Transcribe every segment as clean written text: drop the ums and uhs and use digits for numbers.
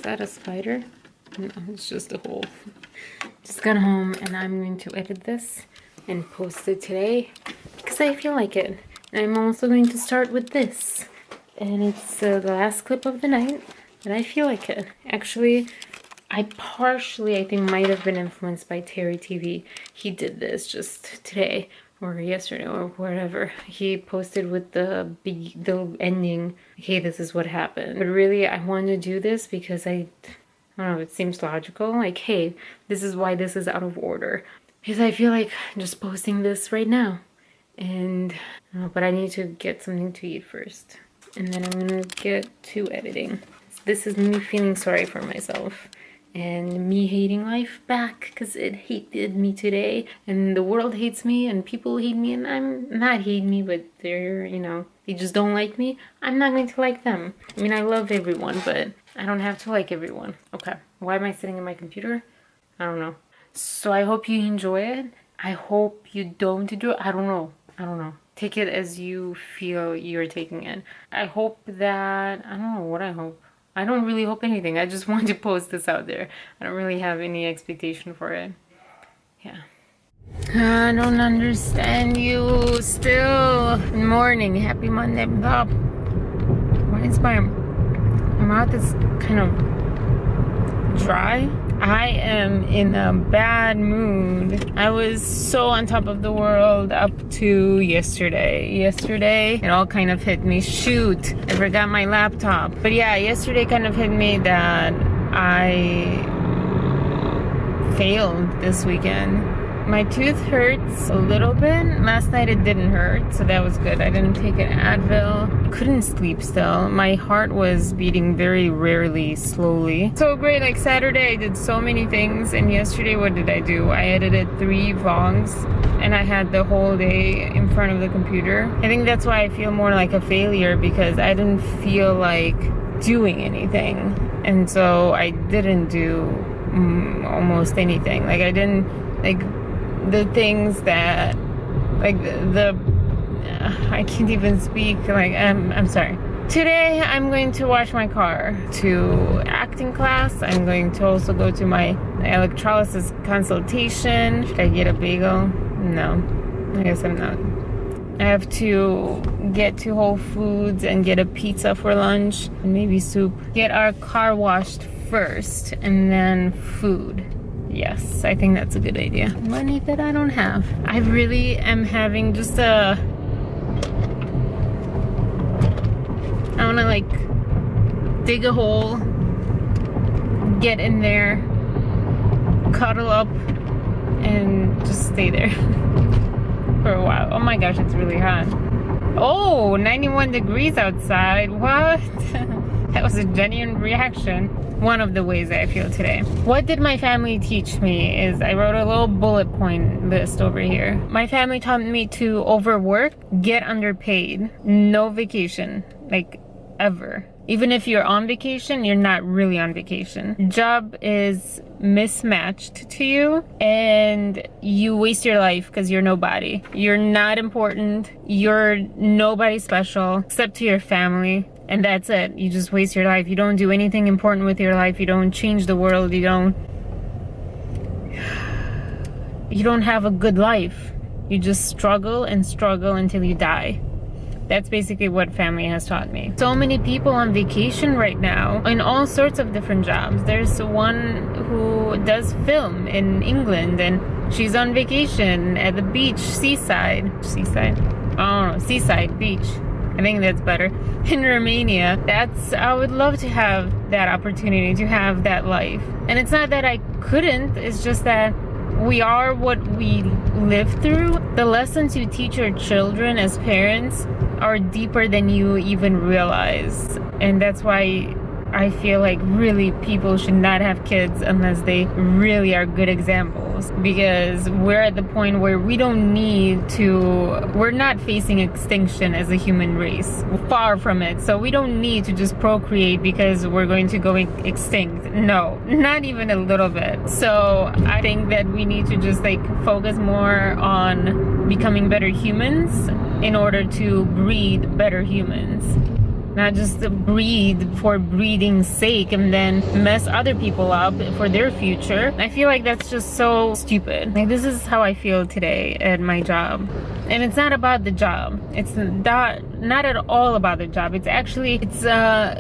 that a spider? No, it's just a hole. Just got home and I'm going to edit this and post it today because I feel like it. And I'm also going to start with this. And it's the last clip of the night and I feel like it. Actually, I think might have been influenced by Terry TV. He did this just today or yesterday or whatever. He posted with the ending, hey, this is what happened. But really, I want to do this because I don't know, it seems logical. Like, hey, this is why this is out of order. Because I feel like just posting this right now. And, but I need to get something to eat first. And then I'm gonna get to editing. This is me feeling sorry for myself. And me hating life back because it hated me today. And the world hates me and people hate me. And I'm not hating me, but they're, you know, they just don't like me. I'm not going to like them. I mean, I love everyone, but I don't have to like everyone. Okay, why am I sitting in my computer? I don't know. So I hope you enjoy it. I hope you don't enjoy it. I don't know. Take it as you feel you're taking it. I hope that, I don't know what I hope. I don't really hope anything. I just want to post this out there. I don't really have any expectation for it. Yeah. I don't understand you still. Good morning. Happy Monday. Bob. Why is my mouth is kind of dry? I am in a bad mood. I was so on top of the world up to yesterday. Yesterday, it all kind of hit me. Shoot, I forgot my laptop. But yeah, yesterday kind of hit me that I failed this weekend. My tooth hurts a little bit. Last night it didn't hurt, so that was good. I didn't take an Advil. Couldn't sleep still. My heart was beating very rarely, slowly. So great, like Saturday I did so many things, and yesterday what did I do? I edited 3 vlogs, and I had the whole day in front of the computer. I think that's why I feel more like a failure, because I didn't feel like doing anything. And so I didn't do almost anything. Like I didn't, like, the things that, like I can't even speak, like, I'm sorry. Today I'm going to wash my car to acting class. I'm going to also go to my electrolysis consultation. Should I get a bagel? No, I guess I'm not. I have to get to Whole Foods and get a pizza for lunch and maybe soup. Get our car washed first and then food. Yes, I think that's a good idea. Money that I don't have. I really am having just a... I wanna like dig a hole, get in there, cuddle up, and just stay there for a while. Oh my gosh, it's really hot. Oh, 91 degrees outside. What? That was a genuine reaction. One of the ways I feel today. What did my family teach me is I wrote a little bullet point list over here. My family taught me to overwork, get underpaid, no vacation, like ever. Even if you're on vacation, you're not really on vacation. Job is mismatched to you and you waste your life because you're nobody. You're not important. You're nobody special except to your family. And that's it. You just waste your life. You don't do anything important with your life. You don't change the world. You don't have a good life. You just struggle and struggle until you die. That's basically what family has taught me. So many people on vacation right now in all sorts of different jobs. There's one who does film in England and she's on vacation at the beach, seaside beach. I think that's better. In Romania, I would love to have that opportunity, to have that life. And it's not that I couldn't, it's just that we are what we live through. The lessons you teach your children as parents are deeper than you even realize. And that's why I feel like really people should not have kids unless they really are good examples, because we're at the point where we don't need to, we're not facing extinction as a human race, far from it. So we don't need to just procreate because we're going to go extinct. No, not even a little bit. So I think that we need to just like focus more on becoming better humans in order to breed better humans. not just breed for breeding's sake and then mess other people up for their future. I feel like that's just so stupid. Like, this is how I feel today at my job. And it's not about the job. It's not at all about the job. It's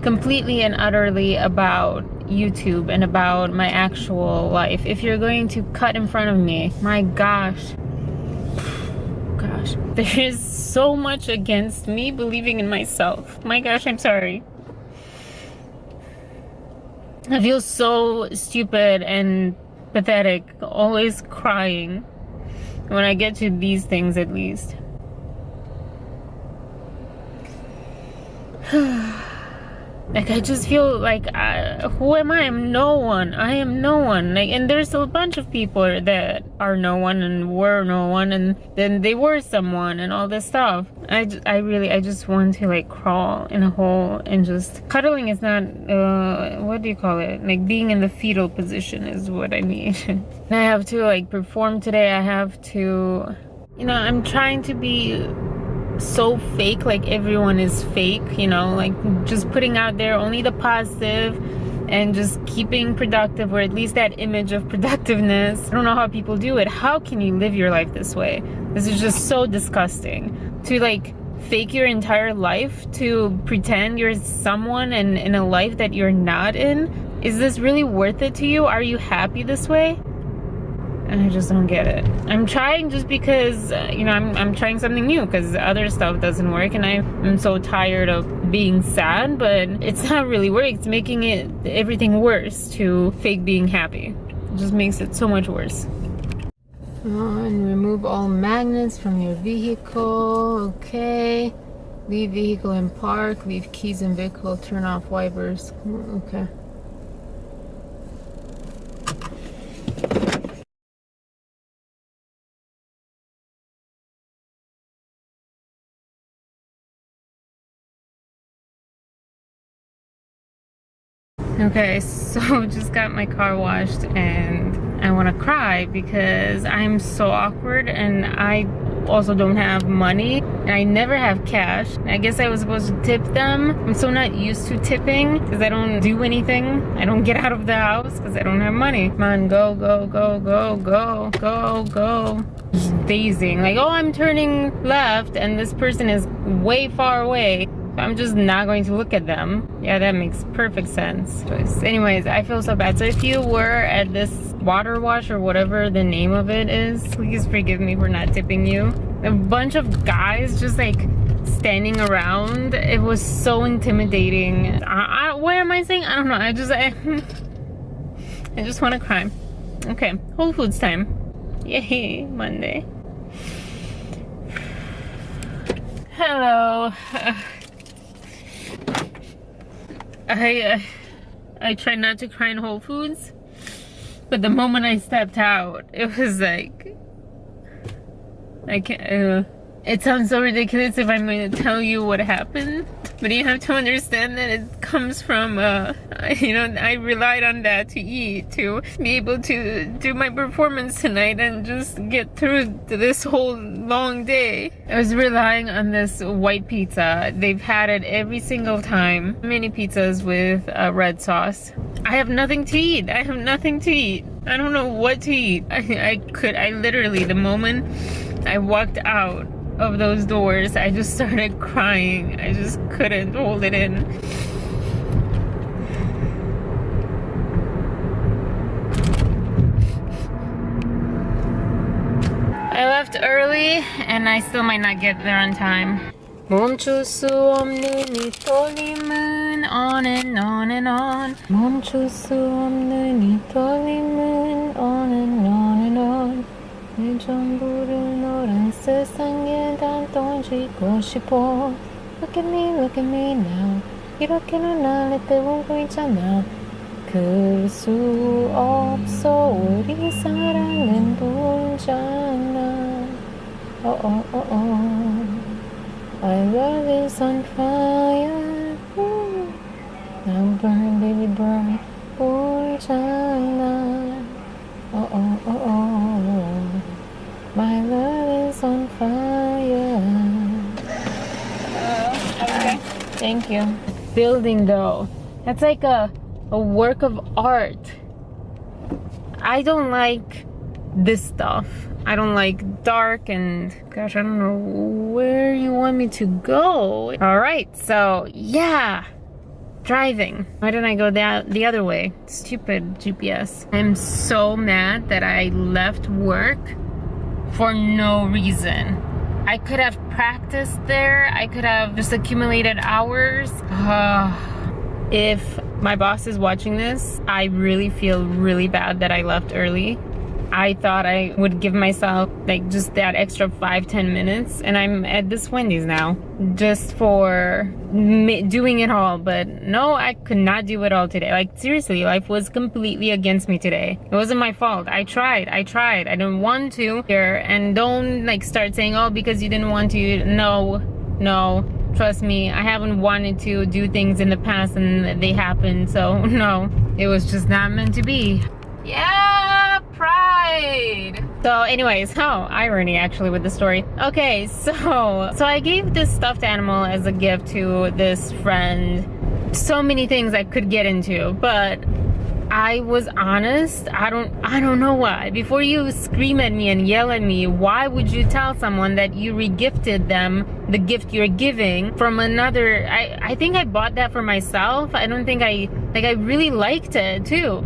completely and utterly about YouTube and about my actual life. If you're going to cut in front of me, my gosh, there is so much against me believing in myself. My gosh, I'm sorry. I feel so stupid and pathetic, always crying when I get to these things, at least. Like, I just feel like, who am I? I'm no one. I am no one. Like, and there's a bunch of people that are no one and were no one, and then they were someone and all this stuff. I just want to, like, crawl in a hole and just... Cuddling is not, what do you call it? Like, being in the fetal position is what I mean. And I have to, like, perform today. I have to... You know, I'm trying to be... so fake, like everyone is fake, you know, like just putting out there only the positive and just keeping productive, or at least that image of productiveness. I don't know how people do it. How can you live your life this way? This is just so disgusting. To like fake your entire life, to pretend you're someone and in a life that you're not in. Is this really worth it to you? Are you happy this way? I just don't get it. I'm trying just because, you know, I'm trying something new because other stuff doesn't work, and I'm so tired of being sad, but it's not really working. It's making everything worse to fake being happy. It just makes it so much worse. And remove all magnets from your vehicle. Okay. Leave vehicle in park. Leave keys in vehicle. Turn off wipers. Okay. Okay, so just got my car washed and I want to cry because I'm so awkward, and I also don't have money, and I never have cash. I guess I was supposed to tip them. I'm so not used to tipping because I don't do anything. I don't get out of the house because I don't have money. Come on, go, go, go, go, go, go, go. Just dazing. Like, oh, I'm turning left and this person is way far away. I'm just not going to look at them. Yeah, that makes perfect sense. Anyways, I feel so bad. So if you were at this water wash or whatever the name of it is, please forgive me for not tipping you. A bunch of guys just like standing around. It was so intimidating. What am I saying? I don't know. I just want to cry. Okay, Whole Foods time. Yay, Monday. Hello. I tried not to cry in Whole Foods, but the moment I stepped out, it was like, I can't, it sounds so ridiculous if I'm going to tell you what happened, but you have to understand that it comes from, you know, I relied on that to eat, to be able to do my performance tonight and just get through this whole long day. I was relying on this white pizza. They've had it every single time. Mini pizzas with red sauce. I have nothing to eat. I have nothing to eat. I don't know what to eat. I literally, the moment I walked out of those doors, I just started crying. I just couldn't hold it in. I left early and I still might not get there on time. 멈출 수 없는 이 떨림은 on and on and on. 멈출 수 없는 이 떨림은 on and on and on. 내 전부를 너란 세상에 다 던지고 싶어. Look at me now. 이렇게는 날 때우고 있잖아. 그럴 수 없어. 우리 사랑은 불잖아. Oh, oh, oh, oh. My love is on fire. Now burn, baby, burn. 불잖아. Oh, oh, oh, oh. My love is on fire. Okay. Thank you. Building though, that's like a work of art. I don't like this stuff. I don't like dark, and gosh, I don't know where you want me to go. All right, so yeah, driving. Why didn't I go the other way? Stupid GPS. I'm so mad that I left work for no reason. I could have practiced there. I could have just accumulated hours. If my boss is watching this, I really feel really bad that I left early. I thought I would give myself like just that extra 5-10 minutes, and I'm at this Wendy's now just for doing it all. But no, I could not do it all today. Like seriously, life was completely against me today. It wasn't my fault. I tried. I didn't want to here, and don't like start saying, oh, because you didn't want to. No, trust me, I haven't wanted to do things in the past and they happened, so no, it was just not meant to be. Yeah, pride. So anyways, irony actually with the story. Okay, so I gave this stuffed animal as a gift to this friend. So many things I could get into, but I was honest. I don't know why. Before you scream at me and yell at me, why would you tell someone that you regifted them the gift you're giving from another? I think I bought that for myself. I don't think I really liked it too.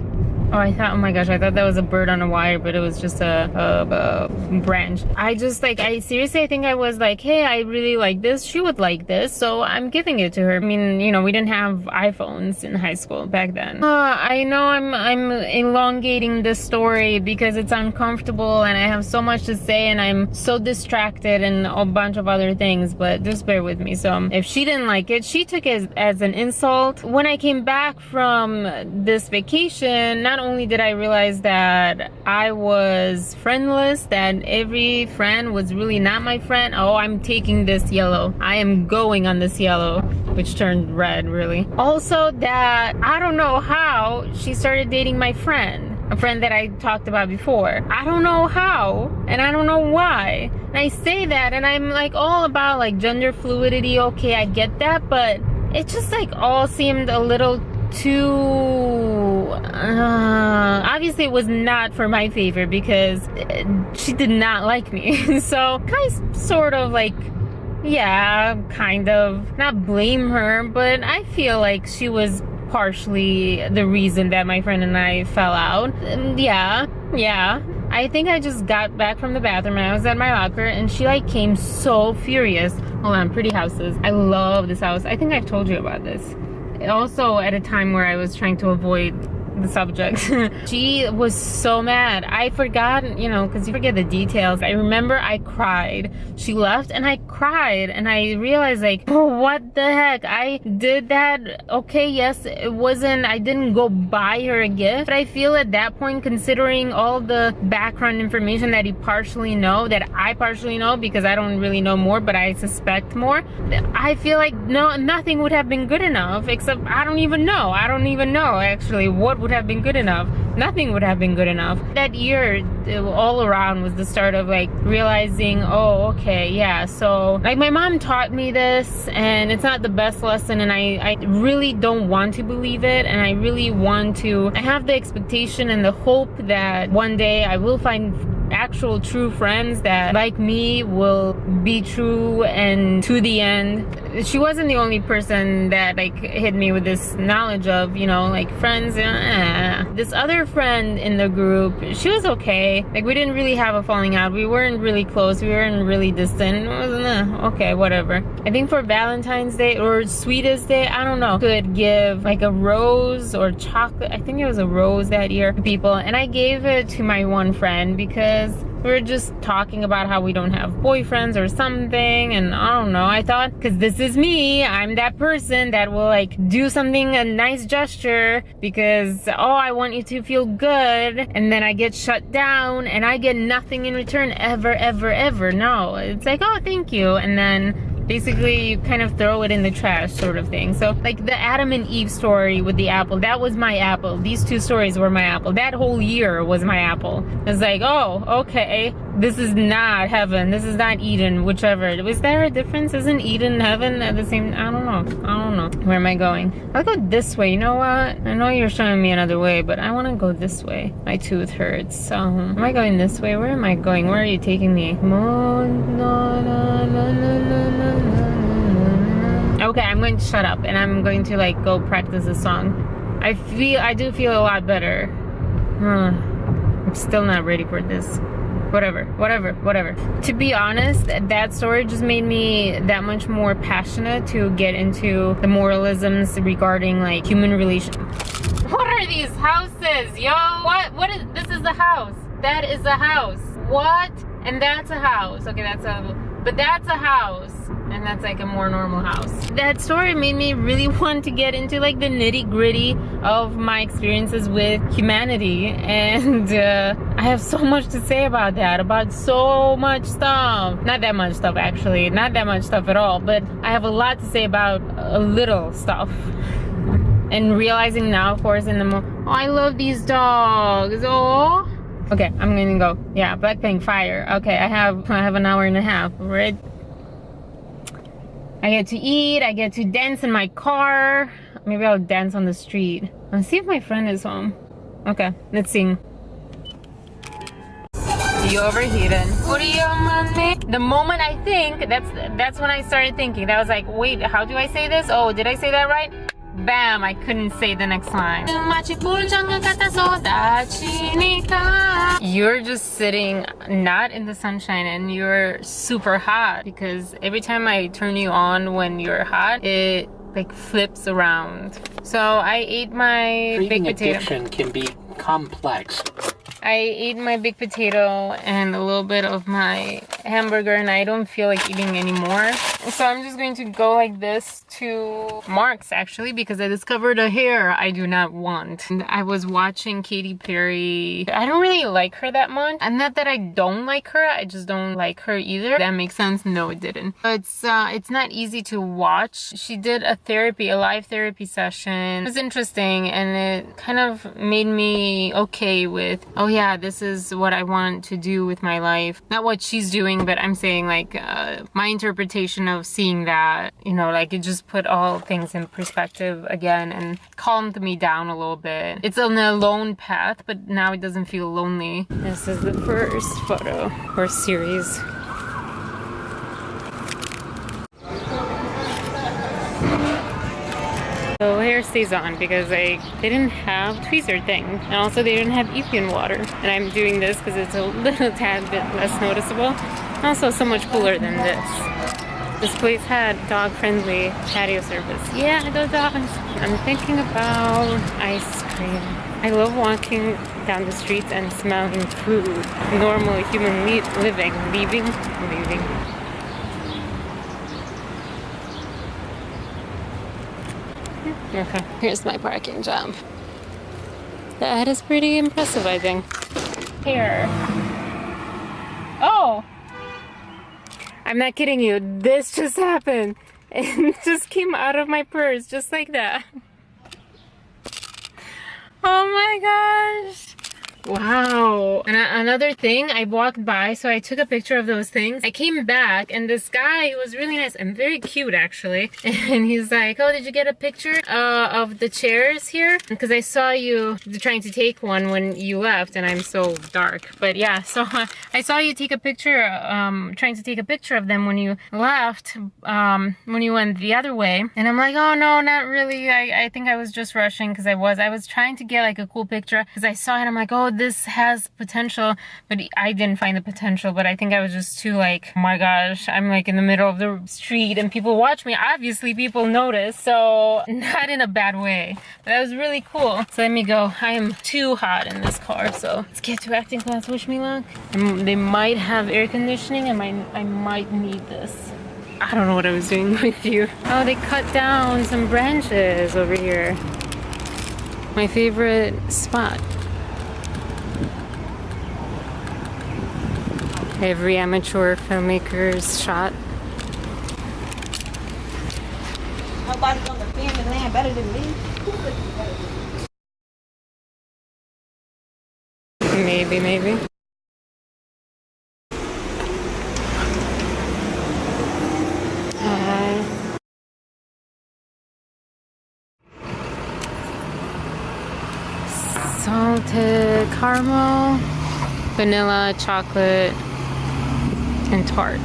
Oh, oh my gosh, I thought that was a bird on a wire, but it was just a branch. I seriously, I think I was like, hey, I really like this. She would like this, so I'm giving it to her. I mean, you know, we didn't have iPhones in high school back then. I know I'm elongating this story because it's uncomfortable and I have so much to say and I'm so distracted and a bunch of other things, but just bear with me. So if she didn't like it, she took it as an insult. When I came back from this vacation, not only did I realize that I was friendless, that every friend was really not my friend. Oh, I'm taking this yellow. I am going on this yellow, which turned red, really. Also that I don't know how she started dating my friend, a friend that I talked about before. I don't know how, and I don't know why. And I say that, and I'm like all about like gender fluidity. Okay, I get that, but it just like all seemed a little too obviously it was not for my favor because she did not like me. So kind sort of like, yeah, kind of not blame her, but I feel like she was partially the reason that my friend and I fell out. Yeah, I think I just got back from the bathroom and I was at my locker and she like came so furious. Hold on, pretty houses. I love this house. I think I've told you about this. Also at a time where I was trying to avoid the subject. She was so mad. I forgot, you know, because you forget the details. I remember I cried. She left and I cried and I realized like, oh, what the heck? I did that. Okay, yes, it wasn't, I didn't go buy her a gift, but I feel at that point, considering all the background information that you partially know, that I partially know because I don't really know more, but I suspect more, I feel like nothing would have been good enough, except I don't even know actually what would have been good enough. Nothing would have been good enough. That year all around was the start of like realizing, oh, okay, yeah, so like my mom taught me this and it's not the best lesson, and I really don't want to believe it, and I really want to, I have the expectation and the hope that one day I will find actual true friends that like me will be true and to the end. She wasn't the only person that like hit me with this knowledge of, you know, like friends. This other friend in the group, she was okay. Like we didn't really have a falling out. We weren't really close. We weren't really distant. It wasn't okay, whatever. I think for Valentine's Day or Sweetest Day, I don't know, could give like a rose or chocolate. I think it was a rose that year to people, and I gave it to my one friend because we were just talking about how we don't have boyfriends or something, and I don't know, I thought, because this is me, I'm that person that will like do something, a nice gesture, because oh, I want you to feel good, and then I get shut down and I get nothing in return ever. No, it's like, oh, thank you, and then basically you kind of throw it in the trash sort of thing. So like the Adam and Eve story with the apple, that was my apple. These two stories were my apple. That whole year was my apple. It's like, oh, okay, This is not heaven. This is not Eden, whichever. Was there a difference? Isn't Eden heaven at the same? I don't know. I don't know. Where am I going? I'll go this way. You know what? I know you're showing me another way, but I want to go this way. My tooth hurts. So, am I going this way? Where am I going? Where are you taking me? Okay, I'm going to shut up and I'm going to like go practice a song. I do feel a lot better. I'm still not ready for this. Whatever. To be honest, that story just made me that much more passionate to get into the moralisms regarding like human relations. What are these houses, yo? What is, this is a house. That is a house. What? And that's a house. Okay, but that's a house. And that's like a more normal house. That story made me really want to get into like the nitty gritty of my experiences with humanity. And I have so much to say about that, about so much stuff. Not that much stuff actually, not that much stuff at all, but I have a lot to say about a little stuff. And realizing now, of course, in the moment, oh, I love these dogs, oh. Okay, I'm gonna go. Yeah, Blackpink Fire. Okay, I have an hour and a half, right? I get to eat, I get to dance in my car. Maybe I'll dance on the street. Let's see if my friend is home. Okay, let's sing. You overheated. The moment I think, that's when I started thinking. That was like, wait, how do I say this? Oh, did I say that right? Bam, I couldn't say the next line. You're just sitting not in the sunshine and you're super hot because every time I turn you on when you're hot, it like flips around. So I ate my big potato. Addiction can be complex. I ate my big potato and a little bit of my hamburger and I don't feel like eating anymore. So I'm just going to go like this to Mark's actually because I discovered a hair I do not want. And I was watching Katy Perry. I don't really like her that much. And not that I don't like her, I just don't like her either. That makes sense? No, it didn't. It's not easy to watch. She did a live therapy session. It was interesting and it kind of made me okay with, oh yeah, this is what I want to do with my life. Not what she's doing, but I'm saying like my interpretation of seeing that, you know, like it just put all things in perspective again and calmed me down a little bit. It's on a lone path, but now it doesn't feel lonely. This is the first photo or series. So hair stays on because they didn't have tweezer thing and also they didn't have Evian water and I'm doing this because it's a little tad bit less noticeable, also so much cooler than this. This place had dog-friendly patio service. Yeah, the dogs. I'm thinking about ice cream. I love walking down the streets and smelling food. Normal human living. Leaving. Okay, here's my parking job. That is pretty impressive, I think. Here. Oh! I'm not kidding you. This just happened. It just came out of my purse, just like that. Oh my gosh. Wow. And another thing, I walked by, so I took a picture of those things. I came back and this guy was really nice and very cute actually. And he's like, oh, did you get a picture of the chairs here? Because I saw you trying to take one when you left and I'm so dark. But yeah, so I saw you take a picture, trying to take a picture of them when you left, when you went the other way. And I'm like, oh no, not really. I think I was just rushing because I was trying to get like a cool picture because I saw it. I'm like, oh, this has potential, but I didn't find the potential. But I think I was just too like, oh my gosh, I'm like in the middle of the street and people watch me. Obviously people notice, so not in a bad way, but that was really cool. So let me go. I am too hot in this car, so let's get to acting class. Wish me luck. They might have air conditioning and I might need this. I don't know what I was doing with you. Oh, they cut down some branches over here. My favorite spot. Every amateur filmmaker's shot. Nobody's on the family land better than me. Maybe. salted caramel, vanilla, chocolate, and tart.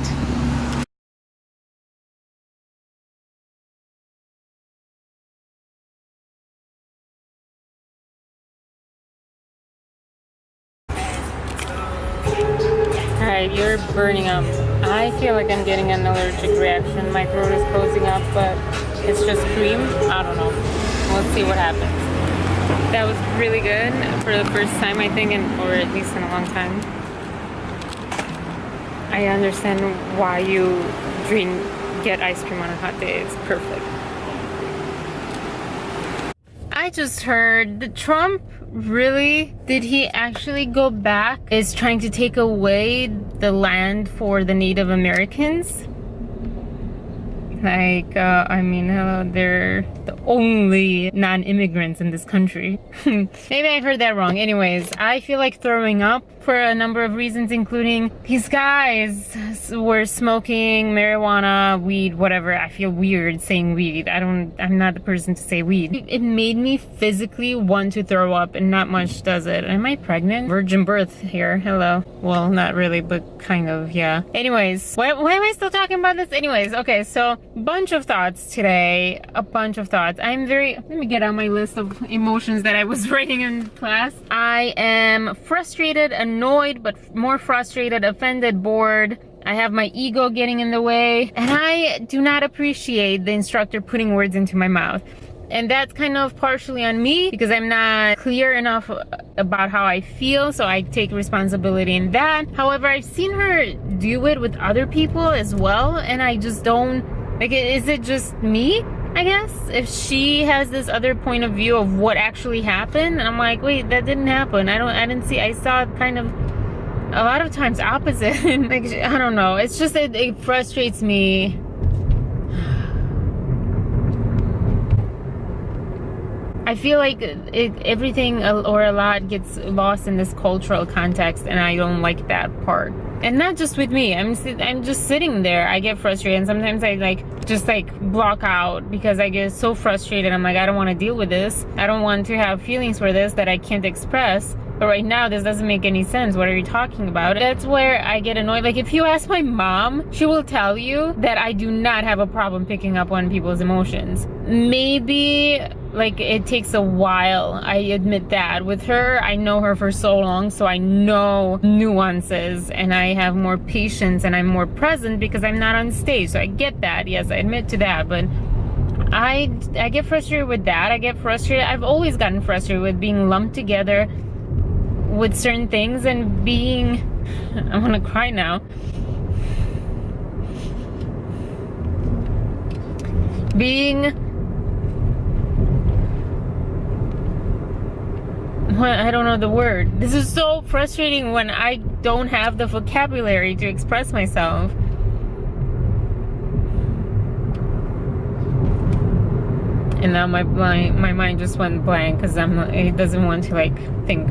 Alright, you're burning up. I feel like I'm getting an allergic reaction. My throat is closing up, but it's just cream. I don't know. Let's see what happens. That was really good for the first time, I think, or at least in a long time. I understand why you get ice cream on a hot day. It's perfect. I just heard that Trump, really? Did he actually go back? Is trying to take away the land for the Native Americans? Like, I mean, they're the only non-immigrants in this country. Maybe I heard that wrong. Anyways, I feel like throwing up for a number of reasons, including these guys were smoking marijuana, weed, whatever. I feel weird saying weed. I'm not the person to say weed. It made me physically want to throw up, and not much does it. Am I pregnant? Virgin birth here. Hello. Well, not really, but kind of, yeah. Anyways, why am I still talking about this? Anyways, okay, so bunch of thoughts today. A bunch of thoughts. Let me get out my list of emotions that I was writing in class. I am frustrated, annoyed, but more frustrated, offended, bored. I have my ego getting in the way, and I do not appreciate the instructor putting words into my mouth. And that's kind of partially on me because I'm not clear enough about how I feel, so I take responsibility in that. However, I've seen her do it with other people as well, and I just don't, like, is it just me? I guess if she has this other point of view of what actually happened, and I'm like, wait, that didn't happen. I saw kind of a lot of times opposite. Like, I don't know. It's just that it frustrates me. I feel like everything or a lot gets lost in this cultural context, and I don't like that part. And not just with me. I'm just sitting there. I get frustrated, and sometimes I just block out because I get so frustrated. I'm like, I don't want to deal with this. I don't want to have feelings for this that I can't express. But right now, this doesn't make any sense. What are you talking about? That's where I get annoyed. Like, if you ask my mom, she will tell you that I do not have a problem picking up on people's emotions. Maybe, like, it takes a while. I admit that. With her, I know her for so long, so I know nuances, and I have more patience, and I'm more present because I'm not on stage. So I get that. Yes, I admit to that. But I get frustrated with that. I get frustrated. I've always gotten frustrated with being lumped together with certain things and being, I want to cry now, I don't know the word. This is so frustrating when I don't have the vocabulary to express myself. And now my mind just went blank because it doesn't want to think.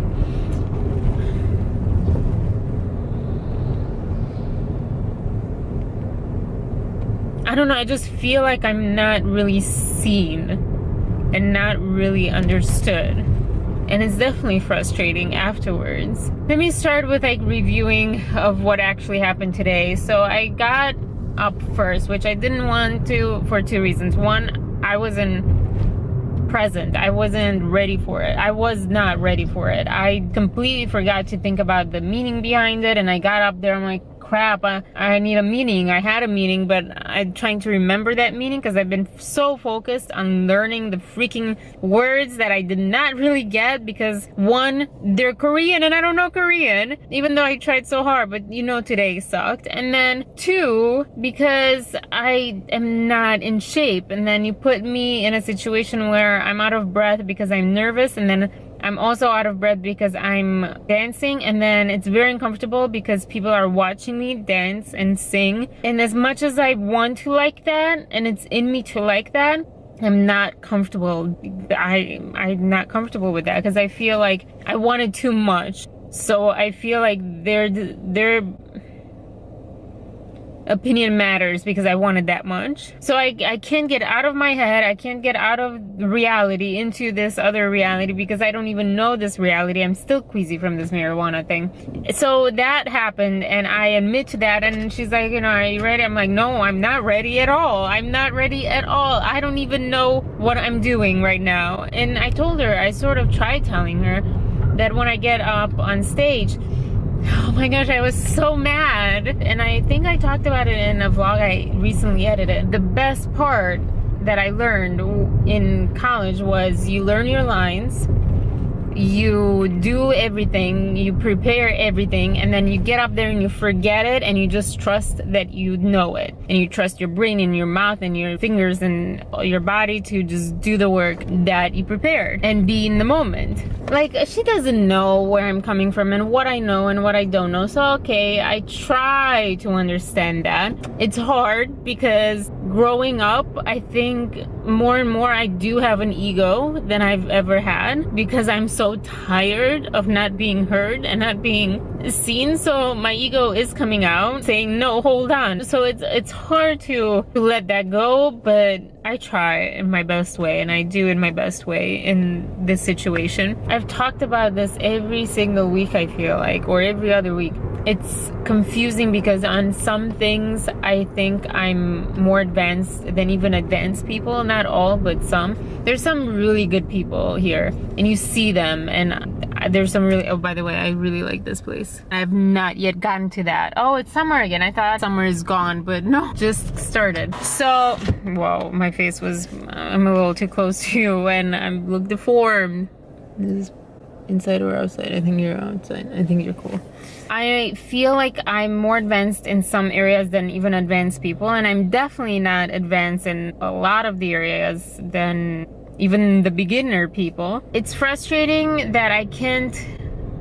I don't know, I just feel like I'm not really seen and not really understood. And it's definitely frustrating afterwards. Let me start with reviewing of what actually happened today. So I got up first, which I didn't want to for two reasons. One, I wasn't present. I wasn't ready for it. I was not ready for it. I completely forgot to think about the meaning behind it, and I got up there, I'm like, crap, I need a meaning. I had a meaning, but I'm trying to remember that meaning because I've been so focused on learning the freaking words that I did not really get because one, they're Korean and I don't know Korean, even though I tried so hard, but you know today sucked. And then two, because I am not in shape, and then you put me in a situation where I'm out of breath because I'm nervous, and then I'm also out of breath because I'm dancing, and then it's very uncomfortable because people are watching me dance and sing. And as much as I want to like that, and it's in me to like that, I'm not comfortable. I'm not comfortable with that because I feel like I wanted too much. So I feel like opinion matters because I want it that much. So I can't get out of my head. I can't get out of reality into this other reality because I don't even know this reality. I'm still queasy from this marijuana thing. So that happened, and I admit to that. And she's like, you know, are you ready? I'm like, no, I'm not ready at all. I'm not ready at all. I don't even know what I'm doing right now. And I told her, I sort of tried telling her that when I get up on stage, oh my gosh, I was so mad. And I think I talked about it in a vlog I recently edited. The best part that I learned in college was you learn your lines, you do everything, you prepare everything, and then you get up there and you forget it, and you just trust that you know it, and you trust your brain and your mouth and your fingers and your body to just do the work that you prepared and be in the moment. Like, she doesn't know where I'm coming from and what I know and what I don't know. So okay, I try to understand that. It's hard because growing up, I think more and more I do have an ego than I've ever had because I'm so tired of not being heard and not being seen. So my ego is coming out saying, no, hold on. So it's hard to let that go, but I try in my best way, and I do in my best way in this situation. I've talked about this every single week, I feel like, or every other week. It's confusing because on some things I think I'm more advanced than even advanced people. Not all, but some. There's some really good people here, and you see them, and there's some really, oh, by the way, I really like this place. I have not yet gotten to that. Oh, it's summer again. I thought summer is gone, but no, just started. So, whoa, my face was, I'm a little too close to you, and I'm look deformed. This is inside or outside? I think you're outside. I think you're cool. I feel like I'm more advanced in some areas than even advanced people, and I'm definitely not advanced in a lot of the areas than even the beginner people. It's frustrating that I can't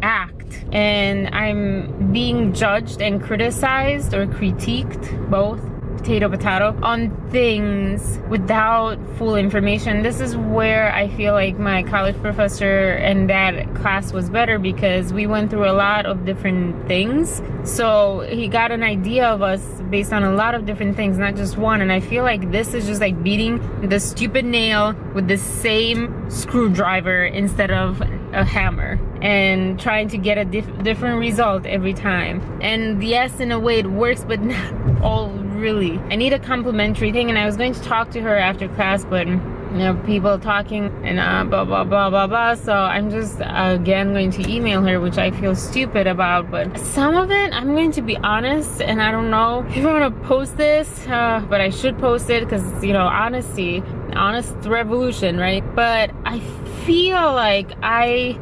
act, and I'm being judged and criticized or critiqued, both, potato, on things without full information. This is where I feel like my college professor and that class was better because we went through a lot of different things. So he got an idea of us based on a lot of different things, not just one. And I feel like this is just like beating the stupid nail with the same screwdriver instead of a hammer and trying to get a different result every time. And yes, in a way it works, but not all really. I need a complimentary thing, and I was going to talk to her after class, but you know, people talking and blah blah blah blah blah. So I'm just again going to email her, which I feel stupid about. But some of it, I'm going to be honest, and I don't know if I want to post this, but I should post it because, you know, honesty, honest revolution, right? But I feel like I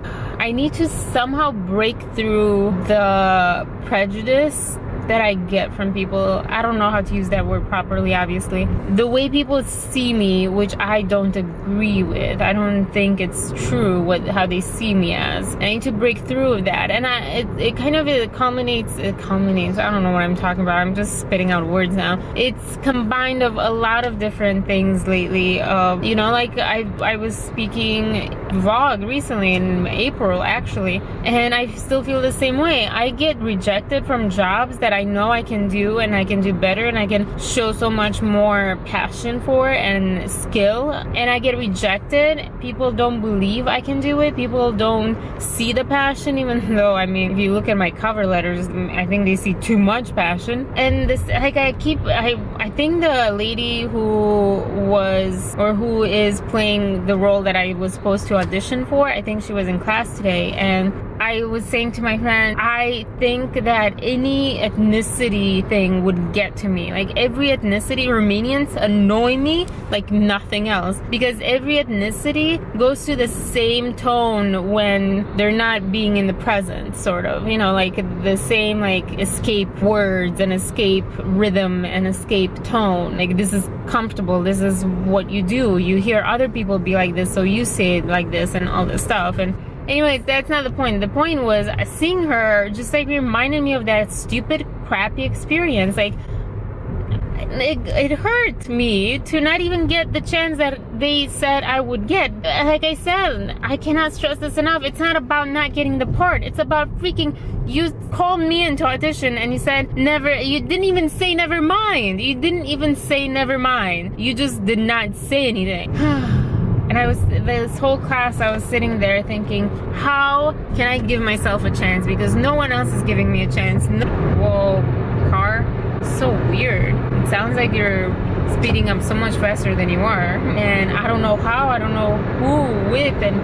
need to somehow break through the prejudice that I get from people. I don't know how to use that word properly, obviously. The way people see me, which I don't agree with. I don't think it's true how they see me as. I need to break through that. And it culminates, I don't know what I'm talking about. I'm just spitting out words now. It's combined of a lot of different things lately. You know, like I was speaking vlog recently in April, actually, and I still feel the same way. I get rejected from jobs that I know I can do, and I can do better, and I can show so much more passion for and skill, and I get rejected. People don't believe I can do it. People don't see the passion, even though, I mean, if you look at my cover letters, I think they see too much passion. And this, like, I think the lady who is playing the role that I was supposed to audition for, I think she was in class today, and I was saying to my friend, I think that any ethnicity thing would get to me. Like, every ethnicity, Romanians annoy me like nothing else, because every ethnicity goes to the same tone when they're not being in the present, sort of, you know, like the same, like, escape words and escape rhythm and escape tone. Like, this is comfortable, this is what you do, you hear other people be like this, so you say it like this, and all this stuff. And anyways, that's not the point. The point was seeing her just like reminded me of that stupid, crappy experience. Like, it hurt me to not even get the chance that they said I would get. Like I said, I cannot stress this enough. It's not about not getting the part. It's about freaking, you called me into audition and you said never, you didn't even say never mind. You didn't even say never mind. You just did not say anything. And I was, this whole class, I was sitting there thinking, how can I give myself a chance? Because no one else is giving me a chance. No. Whoa, car. So weird. It sounds like you're speeding up so much faster than you are, and I don't know how, I don't know who with, and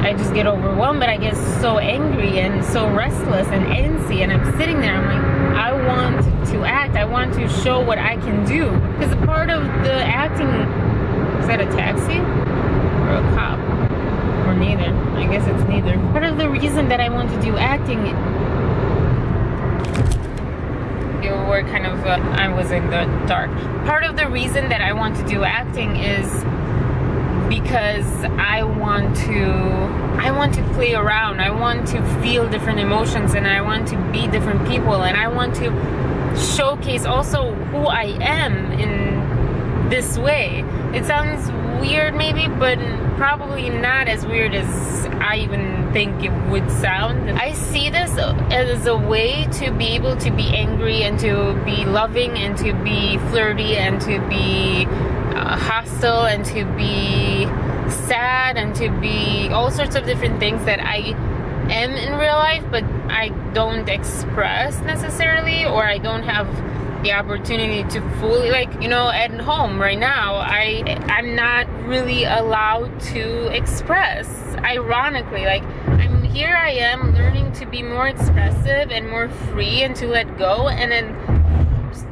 I just get overwhelmed, but I get so angry and so restless and antsy, and I'm sitting there, I'm like, I want to act, I want to show what I can do, because part of the acting, is that a taxi or a cop or neither? I guess it's neither. Part of the reason that I want to do acting, we're kind of, I was in the dark. Part of the reason that I want to do acting is because I want to play around. I want to feel different emotions, and I want to be different people, and I want to showcase also who I am in this way. It sounds weird maybe, but probably not as weird as I even think it would sound. I see this as a way to be able to be angry and to be loving and to be flirty and to be hostile and to be sad and to be all sorts of different things that I am in real life, but I don't express necessarily, or I don't have the opportunity to fully, like, you know, at home right now, I'm not really allowed to express. Ironically, like, here I am learning to be more expressive and more free and to let go, and then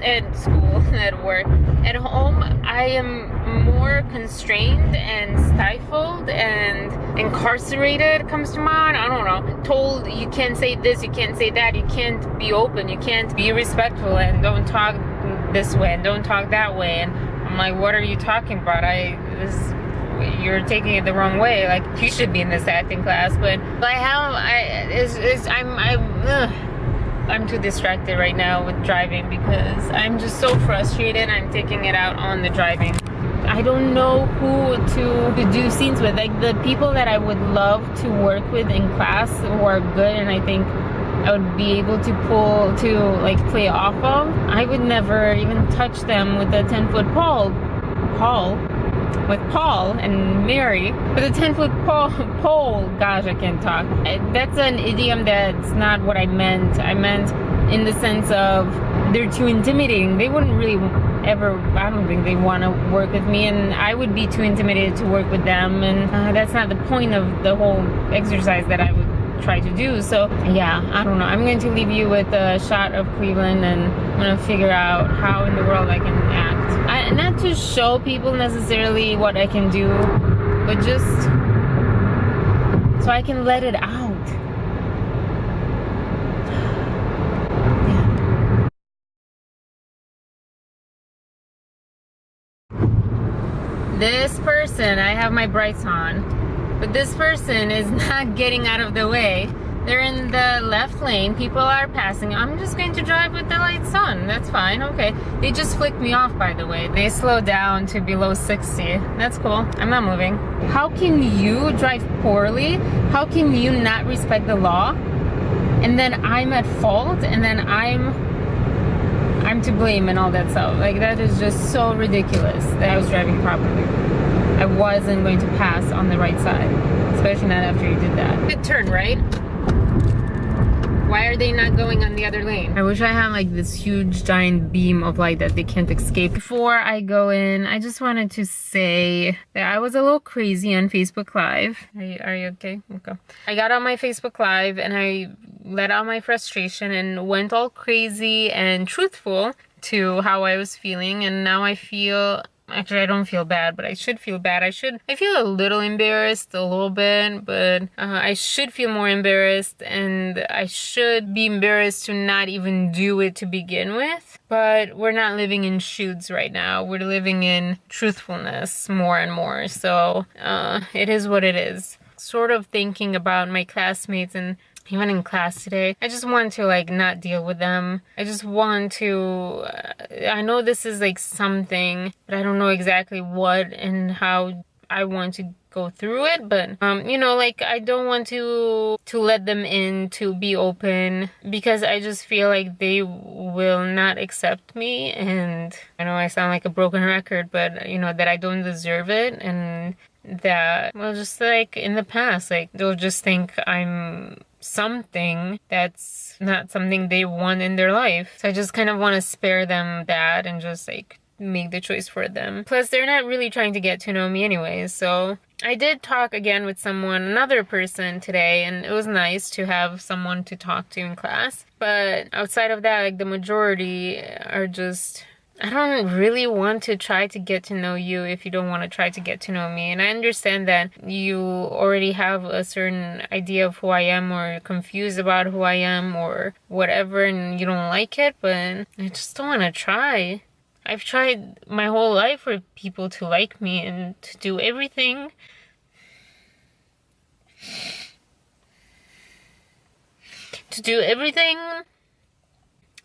at school, at work, at home, I am more constrained and stifled and incarcerated comes to mind. I don't know. Told you can't say this, you can't say that, you can't be open, you can't be respectful, and don't talk this way and don't talk that way. And I'm like, what are you talking about? You're taking it the wrong way. Like, you should be in this acting class, but I'm too distracted right now with driving because I'm just so frustrated. I'm taking it out on the driving. I don't know who to do scenes with. Like, the people that I would love to work with in class who are good and I think I would be able to play off of, I would never even touch them with a 10-foot with Paul and Mary. But the 10-foot pole, gosh, I can't talk. That's an idiom that's not what I meant. I meant in the sense of they're too intimidating. They wouldn't really ever, I don't think they want to work with me, and I would be too intimidated to work with them, and that's not the point of the whole exercise that I would try to do. So yeah, I don't know. I'm going to leave you with a shot of Cleveland, and I'm going to figure out how in the world I can act. Not to show people necessarily what I can do, but just so I can let it out. Yeah. This person, I have my brights on, but this person is not getting out of the way. They're in the left lane. People are passing. I'm just going to drive with the lights on. That's fine. Okay. They just flicked me off, by the way. They slowed down to below 60. That's cool. I'm not moving. How can you drive poorly? How can you not respect the law? And then I'm at fault, and then I'm to blame and all that stuff. Like, that is just so ridiculous that I was driving properly. I wasn't going to pass on the right side, especially not after you did that. Good turn, right? Why are they not going on the other lane? I wish I had like this huge giant beam of light that they can't escape. Before I go in, I just wanted to say that I was a little crazy on Facebook Live. Are you okay? Okay. I got on my Facebook Live and I let out my frustration and went all crazy and truthful to how I was feeling, and now I feel, actually I don't feel bad, but I should feel bad. I feel a little embarrassed, a little bit, but I should feel more embarrassed, and I should be embarrassed to not even do it to begin with. But we're not living in shoots right now. We're living in truthfulness more and more. So it is what it is. sort of thinking about my classmates, and even in class today, I just want to like not deal with them. I just want to, I know this is like something, but I don't know exactly what and how I want to go through it. But you know, like I don't want to let them in, to be open, because I just feel like they will not accept me. And I know I sound like a broken record, but you know, that I don't deserve it, and that, well, just like in the past, like they'll just think I'm something that's not something they want in their life. So I just kind of want to spare them that and just like make the choice for them. Plus, they're not really trying to get to know me anyways. So I did talk again with someone, another person today, and it was nice to have someone to talk to in class. But outside of that, like the majority are just, I don't really want to try to get to know you if you don't want to try to get to know me. And I understand that you already have a certain idea of who I am, or you're confused about who I am or whatever, and you don't like it, but I just don't want to try. I've tried my whole life for people to like me and to do everything. To do everything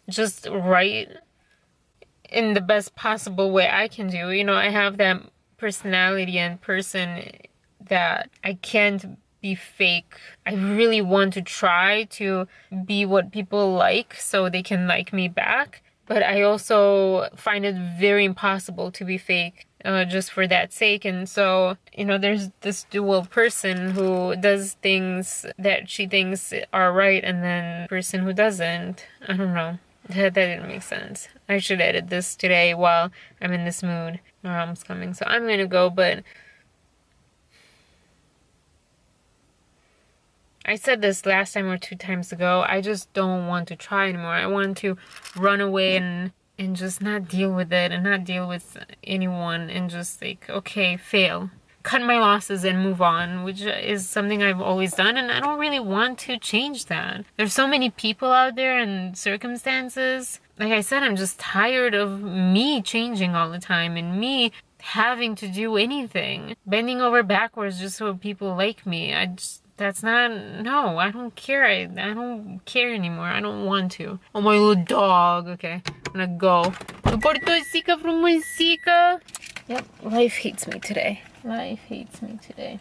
just right in the best possible way I can do. You know, I have that personality and person that I can't be fake. I really want to try to be what people like so they can like me back. But I also find it very impossible to be fake just for that sake. And so, you know, there's this dual person who does things that she thinks are right, and then person who doesn't. I don't know. That didn't make sense. I should edit this today while I'm in this mood. My mom's coming, so I'm gonna go, but I said this last time or 2 times ago, I just don't want to try anymore. I want to run away and just not deal with it, and not deal with anyone, and just like, okay, fail. Cut my losses and move on, which is something I've always done, and I don't really want to change that. There's so many people out there and circumstances. Like I said, I'm just tired of me changing all the time and me having to do anything. Bending over backwards just so people like me. That's not, no, I don't care. I don't care anymore. I don't want to. Oh, my little dog. Okay, I'm gonna go. Portosica from Monsica. Yep, life hates me today. Life hates me today.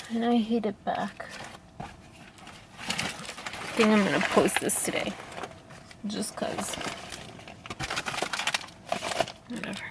And I hate it back. I think I'm gonna post this today. Just cause. Whatever.